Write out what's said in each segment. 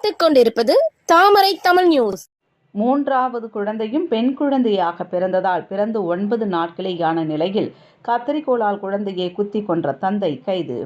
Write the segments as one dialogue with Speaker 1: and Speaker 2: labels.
Speaker 1: பார்த்துக் கொண்டிருப்பது தாமரை தமிழ் நியூஸ்.
Speaker 2: மூன்றாவது குழந்தையும் பெண் குழந்தையாக பிறந்ததால் பிறந்து 9 நாட்களேயான நிலையில் கத்தரிக்கோலால் குழந்தையை குத்தி கொன்ற தந்தை கைது.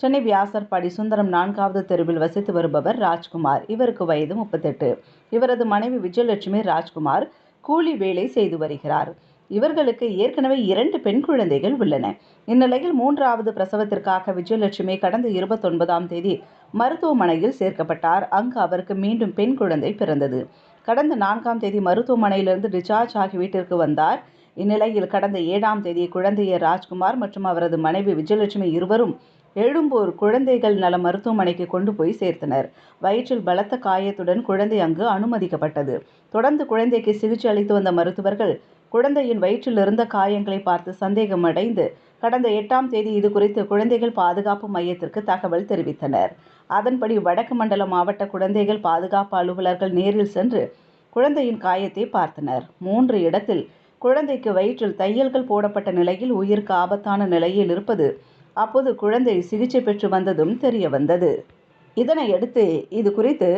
Speaker 2: சென்னை வியாசர்பாடி சுந்தரம் 4வது தெருவில் வசித்து வருபவர் ராஜ்குமார். இவருக்கு வயது 38. இவரது மனைவி விஜயலட்சுமி ராஜ்குமார் கூலி வேலை செய்து வருகிறார். இவர்களுக்கு ஏற்கனவே 2 பெண் குழந்தைகள் உள்ளன. இந்நிலையில் 3வது பிரசவத்திற்காக விஜயலட்சுமி கடந்த 29ஆம் தேதி மருத்துவமனையில் சேர்க்கப்பட்டார். அங்கு அவருக்கு மீண்டும் பெண் குழந்தை பிறந்தது. கடந்த 4ஆம் தேதி மருத்துவமனையிலிருந்து டிஸ்சார்ஜ் ஆகி வீட்டிற்கு வந்தார். இந்நிலையில் கடந்த 7ஆம் தேதி குழந்தையை ராஜ்குமார் மற்றும் அவரது மனைவி விஜயலட்சுமி இருவரும் எழும்பூர் குழந்தைகள் நல மருத்துவமனைக்கு கொண்டு போய் சேர்த்தனர். வயிற்றில் பலத்த காயத்துடன் குழந்தை அங்கு அனுமதிக்கப்பட்டது. தொடர்ந்து குழந்தைக்கு சிகிச்சை அளித்து வந்த மருத்துவர்கள் குழந்தையின் வயிற்றில் இருந்த காயங்களை பார்த்து சந்தேகமடைந்து கடந்த 8ஆம் தேதி இது குறித்து குழந்தைகள் பாதுகாப்பு மையத்திற்கு தகவல் தெரிவித்தனர். அதன்படி வடக்கு மண்டல மாவட்ட குழந்தைகள் பாதுகாப்பு அலுவலர்கள் நேரில் சென்று குழந்தையின் காயத்தை பார்த்தனர். 3 இடத்தில் குழந்தைக்கு வயிற்றில் தையல்கள் போடப்பட்ட நிலையில் உயிருக்கு ஆபத்தான நிலையில் இருப்பது அப்போது குழந்தை சிகிச்சை பெற்று வந்ததும் தெரிய வந்தது. இதனையடுத்து இது குறித்து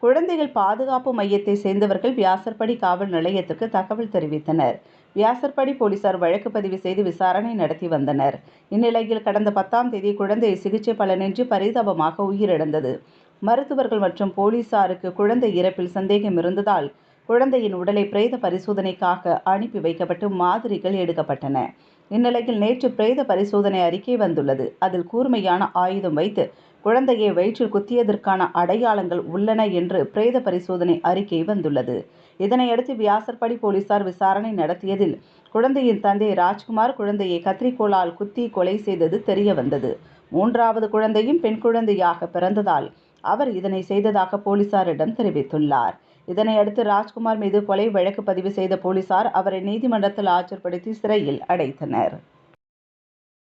Speaker 2: குழந்தைகள் பாதுகாப்பு மையத்தை சேர்ந்தவர்கள் வியாசர்பாடி காவல் நிலையத்திற்கு தகவல் தெரிவித்தனர். வியாசர்பாடி போலீசார் வழக்கு பதிவு செய்து விசாரணை நடத்தி வந்தனர். இந்நிலையில் கடந்த 10ஆம் தேதி குழந்தை சிகிச்சை பலனின்றி பரிதாபமாக உயிரிழந்தது. மருத்துவர்கள் மற்றும் போலீசாருக்கு குழந்தை இறப்பில் சந்தேகம் இருந்ததால் குழந்தையின் உடலை பிரேத பரிசோதனைக்காக அனுப்பி வைக்கப்பட்டு மாதிரிகள் எடுக்கப்பட்டன. இந்நிலையில் நேற்று பிரேத பரிசோதனை அறிக்கை வந்துள்ளது. அதில் கூர்மையான ஆயுதம் வைத்து குழந்தையை வயிற்றில் குத்தியதற்கான அடையாளங்கள் உள்ளன என்று பிரேத பரிசோதனை அறிக்கை வந்துள்ளது. இதனையடுத்து வியாசர்பாடி போலீசார் விசாரணை நடத்தியதில் குழந்தையின் தந்தை ராஜ்குமார் குழந்தையை கத்திரிக்கோலால் குத்தி கொலை செய்தது தெரிய வந்தது. 3வது குழந்தையும் பெண் குழந்தையாக பிறந்ததால் அவர் இதனை செய்ததாக போலீசாரிடம் தெரிவித்துள்ளார். இதனையடுத்து ராஜ்குமார் மீது கொலை வழக்கு பதிவு செய்த போலீசார் அவரை நீதிமன்றத்தில் ஆஜர்படுத்தி சிறையில் அடைத்தனர்.